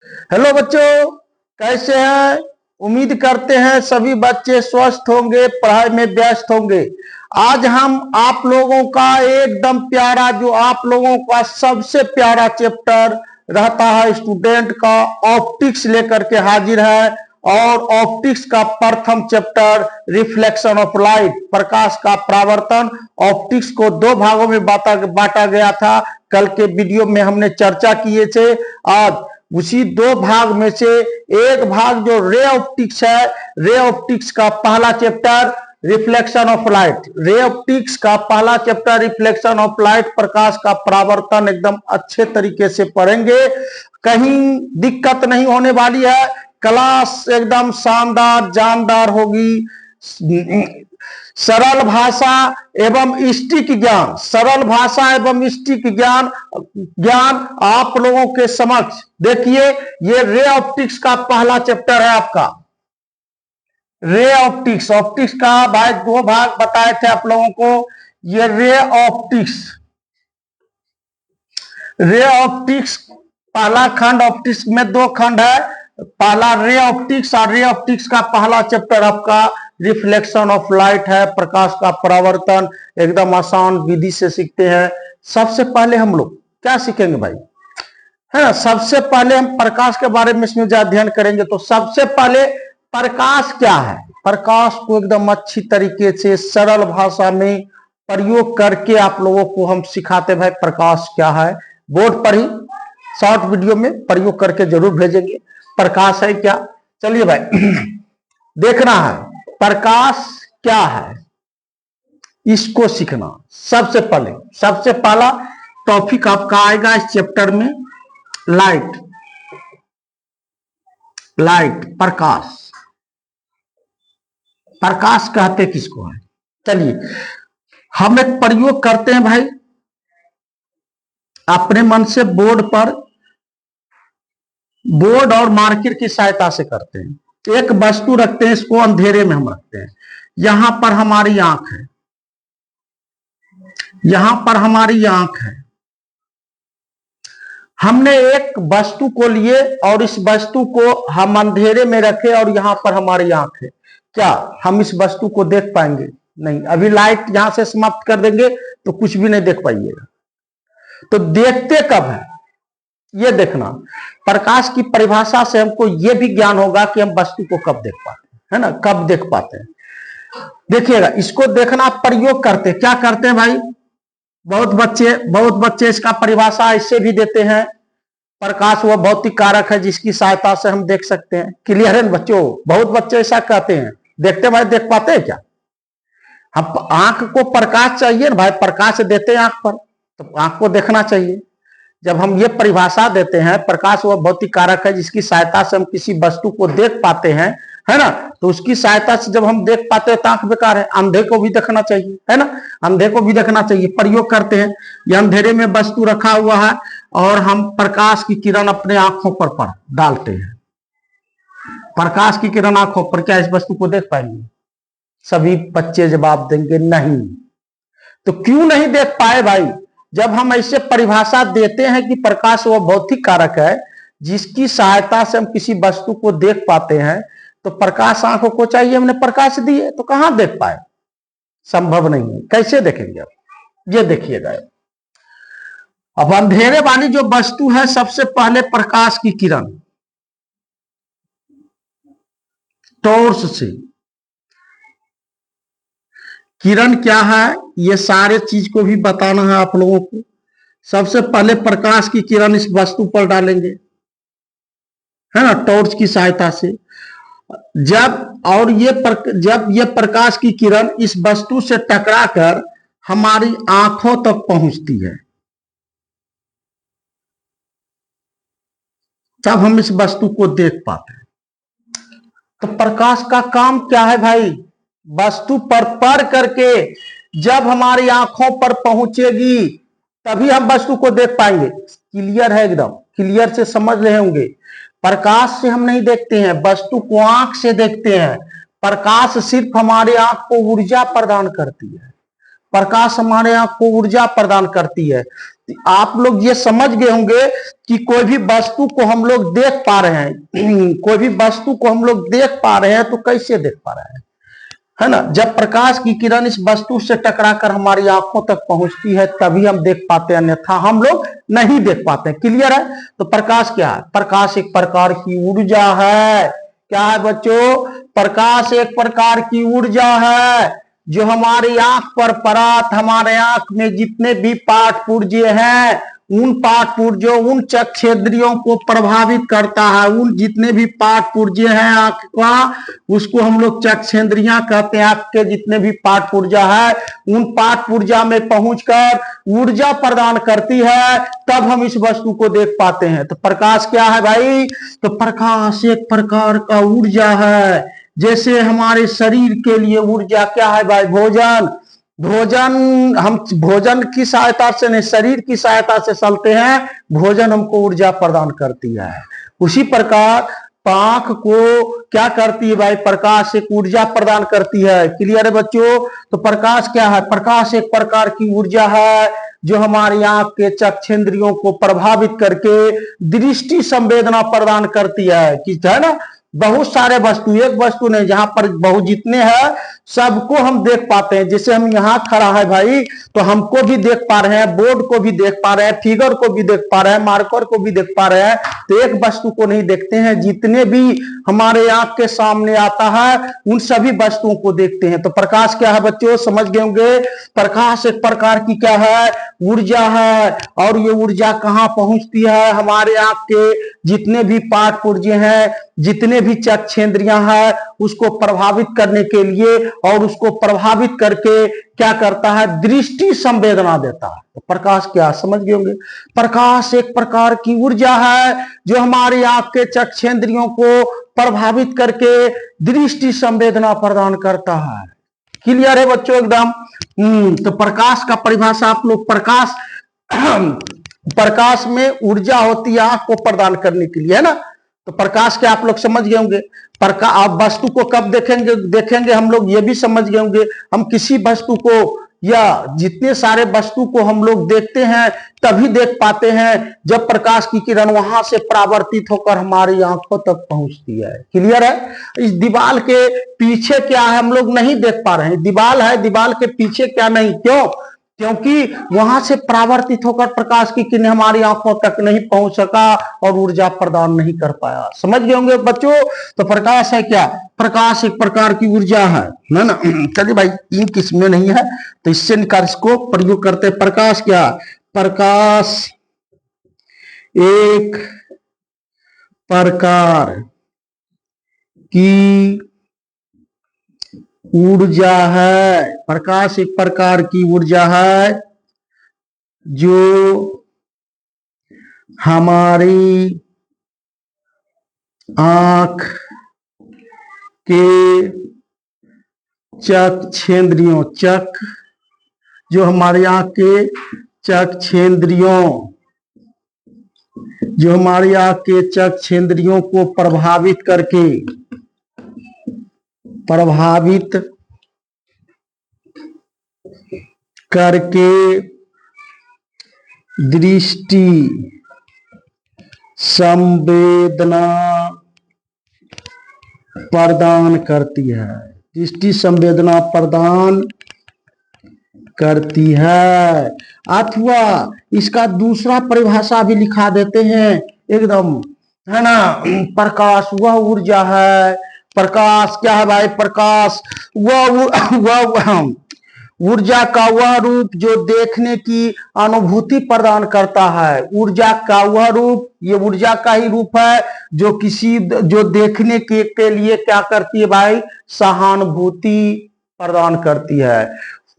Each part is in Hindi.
हेलो बच्चों, कैसे हैं? उम्मीद करते हैं सभी बच्चे स्वस्थ होंगे, पढ़ाई में व्यस्त होंगे। आज हम आप लोगों का एकदम प्यारा, जो आप लोगों का सबसे प्यारा चैप्टर रहता है स्टूडेंट का, ऑप्टिक्स लेकर के हाजिर है। और ऑप्टिक्स का प्रथम चैप्टर रिफ्लेक्शन ऑफ लाइट, प्रकाश का परावर्तन। ऑप्टिक्स को दो भागों में बांटा गया था। कल के वीडियो में हमने चर्चा किए थे। आज उसी दो भाग में से एक भाग जो रे ऑप्टिक्स है, रे ऑप्टिक्स का पहला chapter reflection of light, ray optics का पहला चैप्टर रिफ्लेक्शन ऑफ लाइट, प्रकाश का परावर्तन एकदम अच्छे तरीके से पढ़ेंगे। कहीं दिक्कत नहीं होने वाली है। क्लास एकदम शानदार जानदार होगी। सरल भाषा एवं स्टिक ज्ञान, सरल भाषा एवं स्टिक ज्ञान आप लोगों के समक्ष। देखिए, ये रे ऑप्टिक्स का पहला चैप्टर है आपका, रे ऑप्टिक्स। ऑप्टिक्स का भाई दो भाग बताए थे आप लोगों को। ये रे ऑप्टिक्स, रे ऑप्टिक्स पहला खंड, ऑप्टिक्स में दो खंड है। पहला रे ऑप्टिक्स, और रे ऑप्टिक्स का पहला चैप्टर आपका रिफ्लेक्शन ऑफ लाइट है, प्रकाश का परावर्तन। एकदम आसान विधि से सीखते हैं। सबसे पहले हम लोग क्या सीखेंगे भाई, है ना? सबसे पहले हम प्रकाश के बारे में इसमें अध्ययन करेंगे। तो सबसे पहले प्रकाश क्या है, प्रकाश को एकदम अच्छी तरीके से सरल भाषा में प्रयोग करके आप लोगों को हम सिखाते भाई प्रकाश क्या है। बोर्ड पर ही शॉर्ट वीडियो में प्रयोग करके जरूर भेजेंगे। प्रकाश है क्या, चलिए भाई देखना है प्रकाश क्या है, इसको सीखना। सबसे पहले सबसे पहला टॉपिक आपका आएगा इस चैप्टर में, लाइट। लाइट, प्रकाश। प्रकाश कहते किसको है? चलिए हम एक प्रयोग करते हैं भाई, अपने मन से बोर्ड पर, बोर्ड और मार्कर की सहायता से करते हैं। एक वस्तु रखते हैं, इसको अंधेरे में हम रखते हैं। यहां पर हमारी आंख है, यहां पर हमारी आंख है। हमने एक वस्तु को लिए और इस वस्तु को हम अंधेरे में रखे और यहां पर हमारी आंख है। क्या हम इस वस्तु को देख पाएंगे? नहीं। अभी लाइट यहां से समाप्त कर देंगे तो कुछ भी नहीं देख पाइएगा। तो देखते कब है, ये देखना। प्रकाश की परिभाषा से हमको ये भी ज्ञान होगा कि हम वस्तु को कब देख पाते हैं, है ना? कब देख पाते हैं, देखिएगा। इसको देखना, प्रयोग करते क्या करते हैं भाई, बहुत बच्चे इसका परिभाषा इससे भी देते हैं। प्रकाश वह भौतिक कारक है जिसकी सहायता से हम देख सकते हैं। क्लियर है बच्चों? बहुत बच्चे ऐसा कहते हैं। देखते भाई, देख पाते हैं क्या? हम आंख को प्रकाश चाहिए ना भाई, प्रकाश देते हैं आंख पर, तो आंख को देखना चाहिए। जब हम ये परिभाषा देते हैं, प्रकाश वह भौतिक कारक है जिसकी सहायता से हम किसी वस्तु को देख पाते हैं, है ना? तो उसकी सहायता से जब हम देख पाते हैं तो आंख बेकार है। अंधे को भी देखना चाहिए, है ना? अंधे को भी देखना चाहिए। प्रयोग करते हैं, ये अंधेरे में वस्तु रखा हुआ है और हम प्रकाश की किरण अपने आंखों पर डालते हैं। प्रकाश की किरण आंखों पर, क्या इस वस्तु को देख पाएंगे? सभी बच्चे जवाब देंगे नहीं। तो क्यों नहीं देख पाए भाई? जब हम ऐसे परिभाषा देते हैं कि प्रकाश वह भौतिक कारक है जिसकी सहायता से हम किसी वस्तु को देख पाते हैं, तो प्रकाश आंखों को चाहिए, हमने प्रकाश दिए तो कहां देख पाए? संभव नहीं है। कैसे देखेंगे? अब ये देखिएगा, अब अंधेरे वाली जो वस्तु है, सबसे पहले प्रकाश की किरण टॉर्च से, किरण क्या है ये सारे चीज को भी बताना है आप लोगों को। सबसे पहले प्रकाश की किरण इस वस्तु पर डालेंगे, है ना, टॉर्च की सहायता से। जब ये प्रकाश की किरण इस वस्तु से टकराकर हमारी आंखों तक पहुंचती है, तब हम इस वस्तु को देख पाते हैं। तो प्रकाश का काम क्या है भाई? वस्तु पर पड़ करके जब हमारी आंखों पर पहुंचेगी तभी हम वस्तु को देख पाएंगे। क्लियर है? एकदम क्लियर से समझ रहे होंगे। प्रकाश से हम नहीं देखते हैं, वस्तु को आंख से देखते हैं। प्रकाश सिर्फ हमारे आंख को ऊर्जा प्रदान करती है, प्रकाश हमारे आंख को ऊर्जा प्रदान करती है। आप लोग ये समझ गए होंगे कि कोई भी वस्तु को हम लोग देख पा रहे हैं, कोई भी वस्तु को हम लोग देख पा रहे हैं तो कैसे देख पा रहे हैं, है ना। जब प्रकाश की किरण इस वस्तु से टकराकर हमारी आंखों तक पहुंचती है तभी हम देख पाते हैं, अन्यथा हम लोग नहीं देख पाते। क्लियर है। तो प्रकाश क्या है? प्रकाश एक प्रकार की ऊर्जा है। क्या है बच्चों? प्रकाश एक प्रकार की ऊर्जा है जो हमारी आंख पर परात, हमारे आंख में जितने भी पाठ पुर्जे हैं उन पाठ पुर्जों, उन चक्षेंद्रियों को प्रभावित करता है। उन जितने भी पाठ पुर्जे हैं आंख का, उसको हम लोग चक्षेंद्रियां कहते हैं। आंख के जितने भी पाठ पुर्जा है उन पाठ पुर्जा में पहुंचकर ऊर्जा प्रदान करती है, तब हम इस वस्तु को देख पाते हैं। तो प्रकाश क्या है भाई? तो प्रकाश एक प्रकार का ऊर्जा है। जैसे हमारे शरीर के लिए ऊर्जा क्या है भाई? भोजन। भोजन हम भोजन की सहायता से नहीं, शरीर की सहायता से चलते हैं। भोजन हमको ऊर्जा प्रदान करती है। उसी प्रकार आंख को क्या करती है भाई? प्रकाश एक ऊर्जा प्रदान करती है। क्लियर है बच्चों? तो प्रकाश क्या है? प्रकाश एक प्रकार की ऊर्जा है जो हमारी आंख के चक्षेंद्रियों को प्रभावित करके दृष्टि संवेदना प्रदान करती है। कि है ना, बहुत सारे वस्तु, एक वस्तु नहीं, जहां पर बहुत जितने हैं सबको हम देख पाते हैं। जैसे हम यहाँ खड़ा है भाई तो हमको भी देख पा रहे हैं, बोर्ड को भी देख पा रहे हैं, फिगर को भी देख पा रहे हैं, मार्कर को भी देख पा रहे हैं। तो एक वस्तु को नहीं देखते हैं, जितने भी हमारे आंख के सामने आता है उन सभी वस्तुओं को देखते हैं। तो प्रकाश क्या है बच्चों? समझ गए होंगे। प्रकाश एक प्रकार की क्या है? ऊर्जा है। और ये ऊर्जा कहाँ पहुंचती है? हमारे आंख के जितने भी पाठ पुर्जे हैं, जितने भी चक्षेंद्रियां हैं, उसको प्रभावित करने के लिए और उसको प्रभावित करके क्या करता है? दृष्टि संवेदना देता है। तो प्रकाश क्या? समझ गए होंगे। प्रकाश एक प्रकार की ऊर्जा है जो हमारी आंख के चक्षेंद्रियों को प्रभावित करके दृष्टि संवेदना प्रदान करता है। क्लियर है बच्चों एकदम? तो प्रकाश का परिभाषा आप लोग, प्रकाश प्रकाश में ऊर्जा होती है आंख को प्रदान करने के लिए, है ना। तो प्रकाश के आप लोग समझ गए होंगे। प्रकाश, आप वस्तु को कब देखेंगे हम लोग ये भी समझ गए होंगे। हम किसी वस्तु को या जितने सारे वस्तु को हम लोग देखते हैं तभी देख पाते हैं जब प्रकाश की किरण वहां से परावर्तित होकर हमारी आंखों तक पहुंचती है। क्लियर है। इस दीवार के पीछे क्या है हम लोग नहीं देख पा रहे हैं। दीवार है, दीवार के पीछे क्या नहीं, क्यों? क्योंकि वहां से परावर्तित होकर प्रकाश की किरण हमारी आंखों तक नहीं पहुंच सका और ऊर्जा प्रदान नहीं कर पाया। समझ गए होंगे बच्चों। तो प्रकाश है क्या? प्रकाश एक प्रकार की ऊर्जा है ना। चलिए भाई, इंक इसमें नहीं है तो इससे निकाल, इसको प्रयोग करते। प्रकाश क्या? प्रकाश एक प्रकार की ऊर्जा है। प्रकाश एक प्रकार की ऊर्जा है जो हमारी आंख के चक्षेंद्रियों, जो हमारी आंख के चक्षेंद्रियों, जो हमारी आंख के चक्षेंद्रियों को प्रभावित करके दृष्टि संवेदना प्रदान करती है। दृष्टि संवेदना प्रदान करती है। अथवा इसका दूसरा परिभाषा भी लिखा देते हैं एकदम, है ना। प्रकाश वह ऊर्जा है। प्रकाश क्या है भाई? प्रकाश वह ऊर्जा का वह रूप जो देखने की अनुभूति प्रदान करता है। ऊर्जा का वह रूप, ये ऊर्जा का ही रूप है जो देखने के लिए क्या करती है भाई? सहानुभूति प्रदान करती है।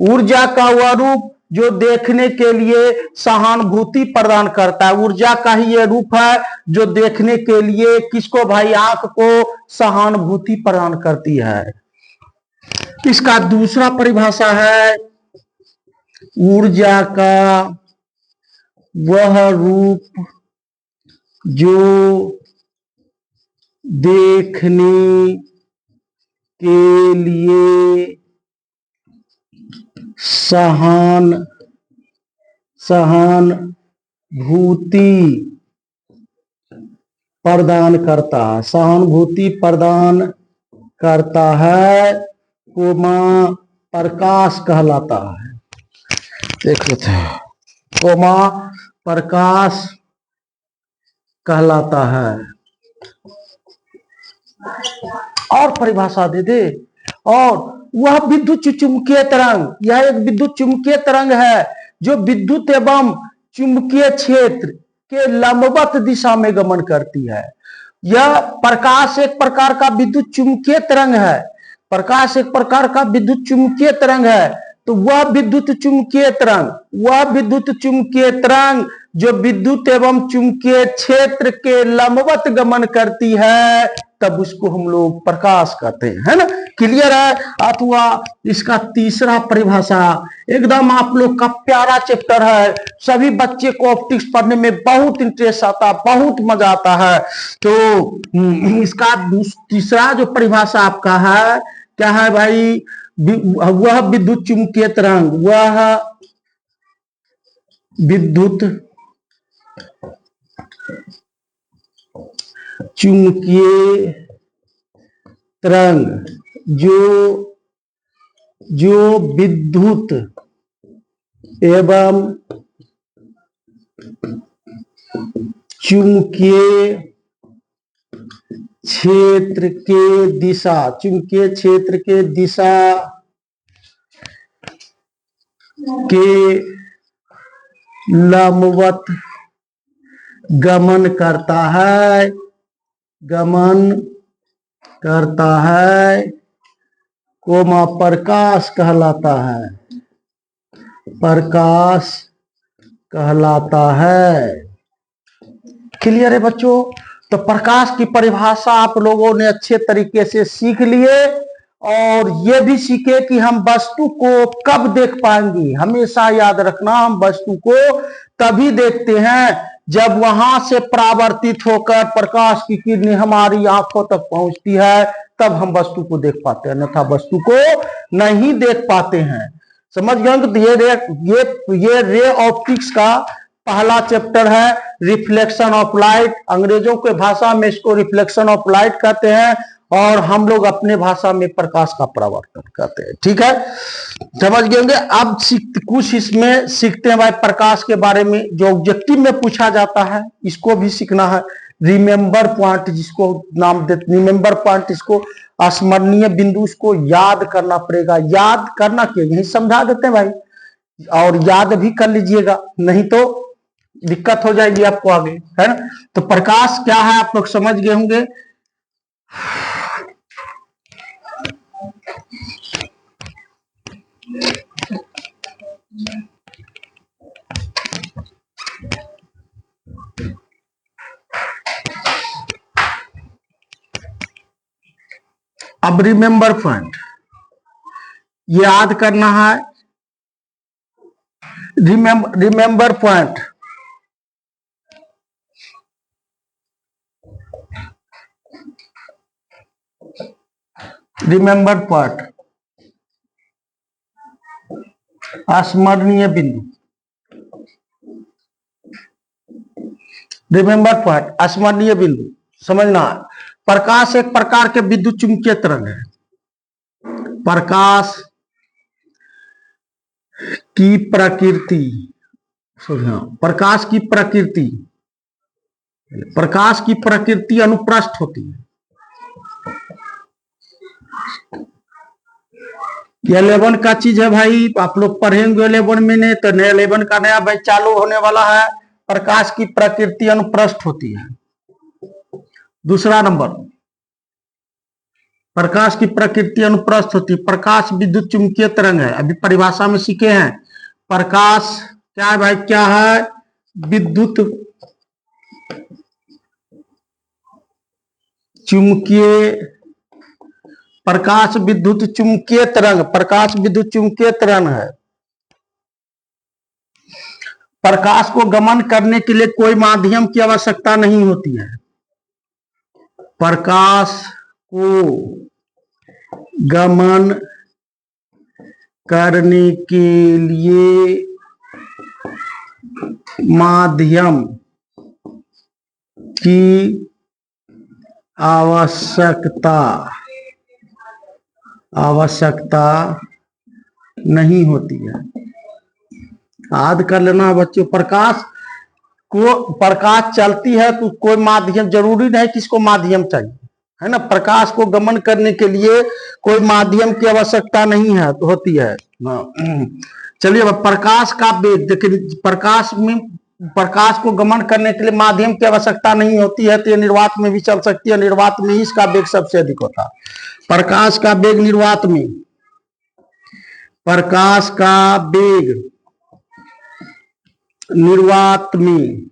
ऊर्जा का वह रूप जो देखने के लिए सहानुभूति प्रदान करता है। ऊर्जा का ही ये रूप है जो देखने के लिए किसको भाई? आंख को सहानुभूति प्रदान करती है। इसका दूसरा परिभाषा है ऊर्जा का वह रूप जो देखने के लिए सहानुभूति प्रदान करता है, सहानुभूति प्रदान करता है, कोमा प्रकाश कहलाता है। देख लेते हैं, कोमा प्रकाश कहलाता है। और परिभाषा दे दे। और वह विद्युत चुंबकीय तरंग, यह एक विद्युत चुंबकीय तरंग है जो विद्युत एवं चुंबकीय क्षेत्र के लंबवत दिशा में गमन करती है। यह प्रकाश एक प्रकार का विद्युत चुंबकीय तरंग है। प्रकाश एक प्रकार का विद्युत चुंबकीय तरंग है। तो वह विद्युत चुंबकीय तरंग जो विद्युत एवं चुंबकीय क्षेत्र के लंबवत गमन करती है, तब उसको हम लोग प्रकाश कहते हैं, है ना। क्लियर है। अथवा इसका तीसरा परिभाषा, एकदम आप लोग का प्यारा चैप्टर है, सभी बच्चे को ऑप्टिक्स पढ़ने में बहुत इंटरेस्ट आता, बहुत मजा आता है। तो इसका तीसरा जो परिभाषा आपका है, क्या है भाई? वह विद्युत चुंबकीय तरंग, वह विद्युत चुंबकीय तरंग जो विद्युत एवं चुंबकीय क्षेत्र के दिशा, चुंबकीय क्षेत्र के दिशा के लंबवत गमन करता है, कोमा प्रकाश कहलाता है, प्रकाश कहलाता है। क्लियर है बच्चों? तो प्रकाश की परिभाषा आप लोगों ने अच्छे तरीके से सीख लिए, और ये भी सीखे कि हम वस्तु को कब देख पाएंगे। हमेशा याद रखना, हम वस्तु को तभी देखते हैं जब वहां से परावर्तित होकर प्रकाश की किरणें हमारी आंखों तक पहुंचती है, तब हम वस्तु को देख पाते हैं, अन्यथा वस्तु को नहीं देख पाते हैं। समझ गए? ये रे ऑप्टिक्स का पहला चैप्टर है, रिफ्लेक्शन ऑफ लाइट। अंग्रेजों के भाषा में इसको रिफ्लेक्शन ऑफ लाइट कहते हैं, और हम लोग अपने भाषा में प्रकाश का परावर्तन कहते हैं। ठीक है, समझ गए? अब कुछ इसमें सीखते हैं भाई प्रकाश के बारे में, जो ऑब्जेक्टिव में पूछा जाता है, इसको भी सीखना है। रिमेंबर पॉइंट, जिसको नाम देते रिमेंबर पॉइंट, इसको स्मरणीय बिंदु, इसको याद करना पड़ेगा। याद करना क्या, यही समझा देते हैं भाई, और याद भी कर लीजिएगा, नहीं तो दिक्कत हो जाएगी आपको आगे, है ना। तो प्रकाश क्या है आप लोग समझ गए होंगे। अब रिमेंबर पॉइंट याद करना है। रिमेंबर पॉइंट, रिमेंबर पॉइंट, स्मरणीय बिंदु। रिमेंबर पॉइंट, स्मरणीय बिंदु समझना है। प्रकाश एक प्रकार के विद्युत चुंबकीय तरंग है। प्रकाश की प्रकृति, प्रकाश की प्रकृति, प्रकाश की प्रकृति अनुप्रस्थ होती है। 11 का चीज है भाई, आप लोग पढ़ेंगे 11 में, नहीं तो 11 का नया बैच चालू होने वाला है। प्रकाश की प्रकृति अनुप्रस्थ होती है। दूसरा नंबर, प्रकाश की प्रकृति अनुप्रस्थ होती है। प्रकाश विद्युत चुंबकीय तरंग है, अभी परिभाषा में सीखे हैं। प्रकाश क्या है भाई, क्या है? विद्युत चुंबकीय, प्रकाश विद्युत चुंबकीय तरंग, प्रकाश विद्युत चुंबकीय तरंग है। प्रकाश को गमन करने के लिए कोई माध्यम की आवश्यकता नहीं होती है। प्रकाश को गमन करने के लिए माध्यम की आवश्यकता नहीं होती है। याद कर लेना बच्चों, प्रकाश चलती है तो कोई माध्यम, जरूरी नहीं कि इसको माध्यम चाहिए, है ना। प्रकाश को गमन करने के लिए कोई माध्यम की आवश्यकता नहीं है होती है। चलिए, अब प्रकाश का वेग देखिए, प्रकाश को गमन करने के लिए माध्यम की आवश्यकता नहीं होती है, तो ये निर्वात में भी चल सकती है। निर्वात में ही इसका वेग सबसे अधिक होता है। प्रकाश का वेग निर्वात में, प्रकाश का वेग निर्वात में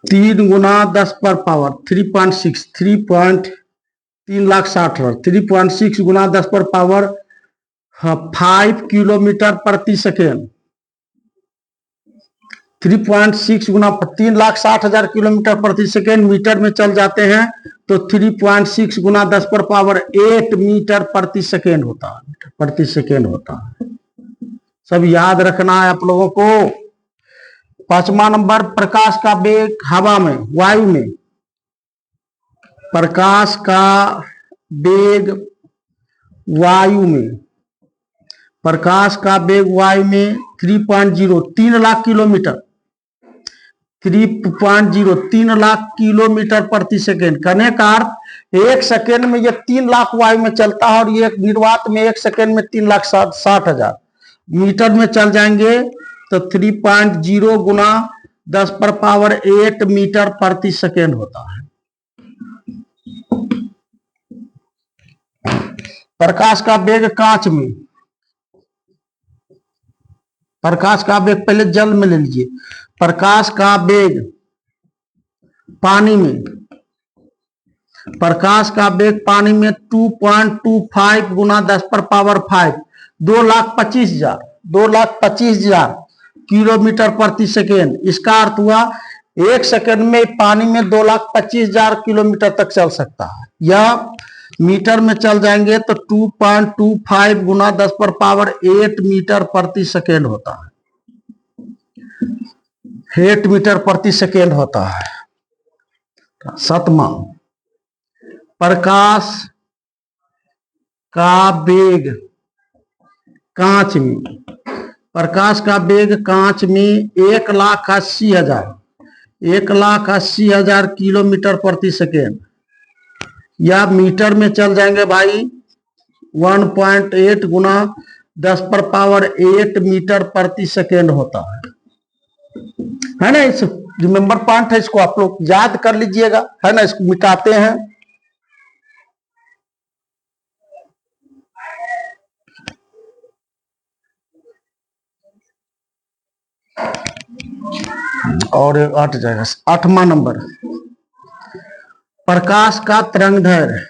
3 गुना 10 पर पावर 3.6 3,60,000 गुना 10 पर पावर 5 किलोमीटर प्रति सेकेंड। 3.6 गुना 3,60,000 किलोमीटर प्रति सेकेंड मीटर में चल जाते हैं तो 3.6 गुना 10 पर पावर 8 मीटर प्रति सेकेंड होता है। सब याद रखना है आप लोगों को। 5वां नंबर, प्रकाश का वेग हवा में, वायु में। प्रकाश का वेग वायु में, प्रकाश का वेग वायु में 3 लाख किलोमीटर 3 लाख किलोमीटर प्रति सेकेंड। करने का अर्थ 1 सेकेंड में ये 3 लाख वायु में चलता है, और ये निर्वात में 1 सेकेंड में 3,60,000 मीटर में चल जाएंगे तो 3.0 गुना 10 पर पावर 8 मीटर प्रति सेकेंड होता है। प्रकाश का वेग कांच में, प्रकाश का वेग पहले जल में ले लीजिए। प्रकाश का वेग पानी में, प्रकाश का वेग पानी में 2.25 गुना 10 पर पावर 5 2,25,000 किलोमीटर प्रति सेकेंड। इसका अर्थ हुआ 1 सेकेंड में पानी में 2,25,000 किलोमीटर तक चल सकता है। यह मीटर में चल जाएंगे तो 2.25 गुना 10 पर पावर 8 मीटर प्रति सेकेंड होता है। 8 मीटर प्रति सेकेंड होता है। 7वां, प्रकाश का वेग कांच में, प्रकाश का वेग कांच में 1,80,000 किलोमीटर प्रति सेकेंड, या मीटर में चल जाएंगे भाई 1.8 गुना 10 पर पावर 8 मीटर प्रति सेकेंड होता है ना। इस रिमेंबर पॉइंट है, इसको आप लोग याद कर लीजिएगा, है ना। इसको मिटाते हैं। और 8 जाएगा। 8वां नंबर, प्रकाश का तरंगदैर्घ्य,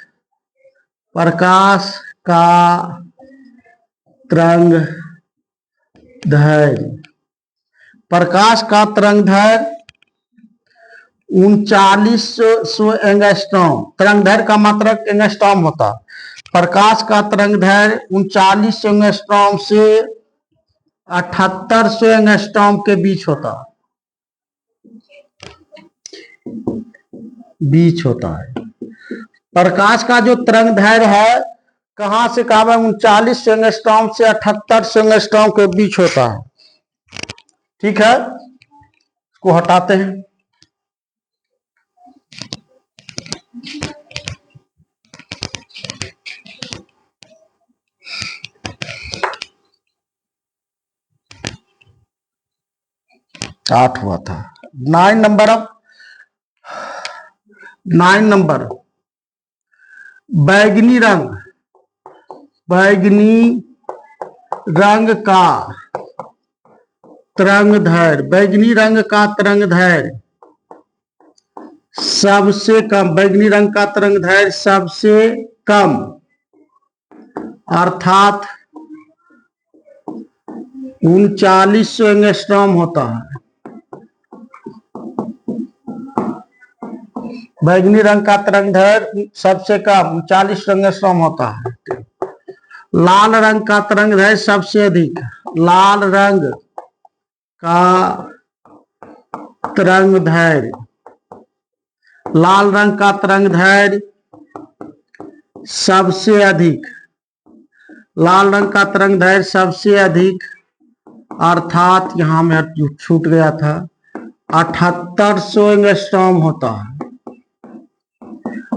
प्रकाश का तरंगदैर्घ्य, प्रकाश का तरंगदैर्घ्य 3900 एंगस्ट्रॉम। तरंगदैर्घ्य का मात्रक एंगस्ट्रॉम होता। प्रकाश का तरंगदैर्घ्य 3900 एंगस्ट्रॉम से 7800 एंगस्ट्रॉम के बीच होता है। प्रकाश का जो तरंगदैर्घ्य है कहां से कहां, 3900 एंगस्ट्रॉम से 7800 एंगस्ट्रॉम के बीच होता है। ठीक है, इसको हटाते हैं। आठ हुआ था। 9 नंबर, अब 9 नंबर, बैगनी रंग का तरंगदैर्घ्य, बैगनी रंग का तरंगदैर्घ्य सबसे कम, बैगनी रंग का तरंगदैर्घ्य सबसे कम अर्थात 3900 एंगस्ट्रॉम होता है। बैगनी रंग का तरंगदैर्घ्य सबसे कम 40 एंगस्ट्रॉम होता है। लाल रंग का तरंगदैर्घ्य सबसे अधिक, लाल रंग का तरंग दैर्घ्य, लाल रंग का तरंग दैर्घ्य सबसे अधिक, लाल रंग का तरंग दैर्घ्य सबसे अधिक, अर्थात यहां में छूट गया था, 7800 एंगस्ट्रॉम होता है।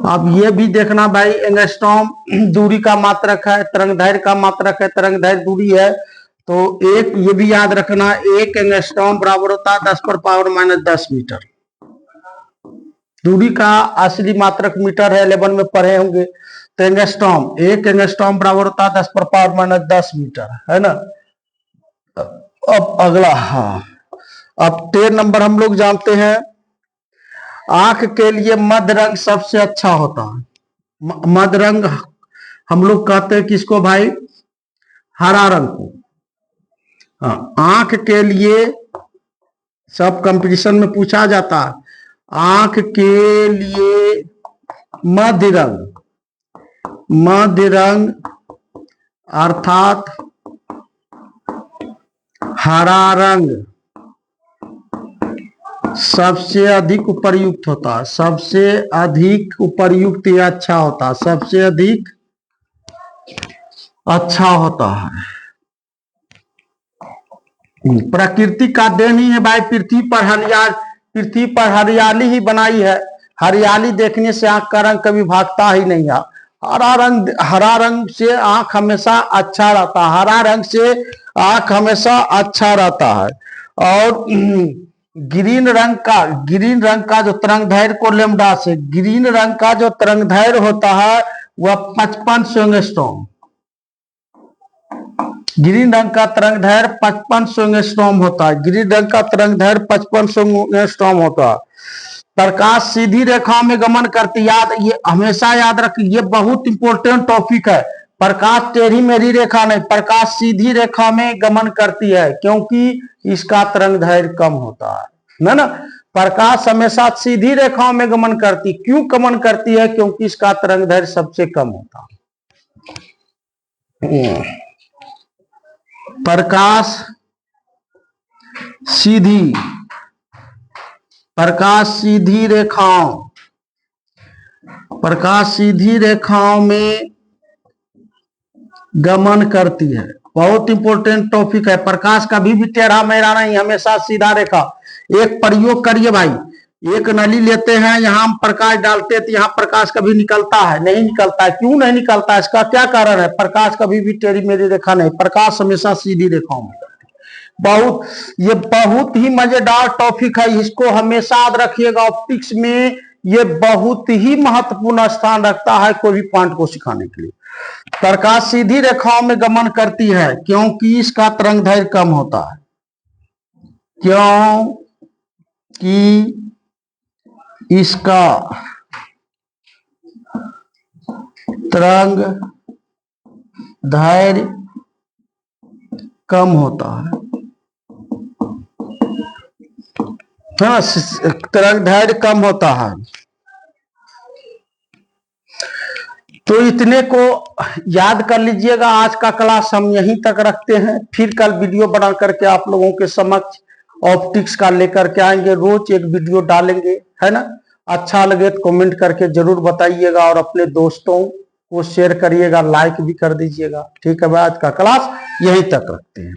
अब ये भी देखना भाई, एंगस्ट्रॉम दूरी का मात्रक है, तरंग दैर्घ्य का मात्रक है, तरंग दैर्घ्य दूरी है, तो एक ये भी याद रखना, एक एंगस्ट्रॉम बराबर होता है 10⁻⁻10 मीटर। दूरी का असली मात्रक मीटर है, 11 में पढ़े होंगे। तो एंगस्ट्रॉम, एक एंगस्ट्रॉम बराबर होता है 10⁻⁻10 मीटर, है ना। अब अगला, हाँ, अब 13 नंबर हम लोग जानते हैं, आंख के लिए मध्य रंग सबसे अच्छा होता है। मध्य रंग हम लोग कहते हैं किसको भाई? हरा रंग को। हाँ, आंख के लिए सब कंपटीशन में पूछा जाता है, आंख के लिए मध्य रंग अर्थात हरा रंग सबसे अधिक उपयुक्त होता है, सबसे अधिक उपयुक्त या अच्छा होता है, सबसे अधिक अच्छा होता है। प्रकृति का देन ही है भाई, पृथ्वी पर हरियाली ही बनाई है। हरियाली देखने से आंख का रंग कभी भागता ही नहीं है। हरा रंग से आंख हमेशा अच्छा रहता है, हरा रंग से आंख हमेशा अच्छा रहता है। और ग्रीन रंग का जो तरंग दैर्घ्य को लेमडा से, ग्रीन रंग का जो तरंग दैर्घ्य होता है वह 5500 एंगस्ट्रॉम, ग्रीन रंग का तरंग दैर्घ्य 5500 एंगस्ट्रॉम होता है। ग्रीन रंग का तरंग दैर्घ्य 5500 एंगस्ट्रॉम होता है। प्रकाश सीधी रेखाओं में गमन करती, ये हमेशा याद रखिए, ये बहुत इंपॉर्टेंट टॉपिक है। प्रकाश टेढ़ी मेढ़ी रेखा नहीं, प्रकाश सीधी रेखा में गमन करती है, क्योंकि इसका तरंग दैर्घ्य कम होता है ना। प्रकाश हमेशा सीधी रेखाओं में गमन करती, क्यों गमन करती है? क्योंकि इसका तरंग दैर्घ्य सबसे कम होता है। प्रकाश सीधी रेखाओं में गमन करती है, बहुत इंपॉर्टेंट टॉपिक है। प्रकाश कभी भी टेढ़ा मेढ़ा नहीं, हमेशा सीधा रेखा। एक प्रयोग करिए भाई, एक नली लेते हैं, यहां हम प्रकाश डालते हैं तो यहाँ प्रकाश कभी निकलता है? नहीं निकलता है। क्यों नहीं निकलता है? इसका क्या कारण है? प्रकाश कभी भी टेढ़ी मेढ़ी रेखा नहीं, प्रकाश हमेशा सीधी रेखाओं में। ये बहुत ही मजेदार टॉपिक है, इसको हमेशा याद रखिएगा। ऑप्टिक्स में ये बहुत ही महत्वपूर्ण स्थान रखता है कोई भी पॉइंट को सिखाने के लिए। प्रकाश सीधी रेखाओं में गमन करती है क्योंकि इसका तरंग दैर्घ्य कम होता है, क्योंकि इसका तरंग दैर्घ्य कम होता है। हाँ, तरंग दैर्घ्य कम होता है। तो इतने को याद कर लीजिएगा। आज का क्लास हम यहीं तक रखते हैं, फिर कल वीडियो बना करके आप लोगों के समक्ष ऑप्टिक्स का लेकर के आएंगे। रोज एक वीडियो डालेंगे, है ना। अच्छा लगे तो कमेंट करके जरूर बताइएगा और अपने दोस्तों को शेयर करिएगा, लाइक भी कर दीजिएगा। ठीक है भाई, आज का क्लास यहीं तक रखते हैं।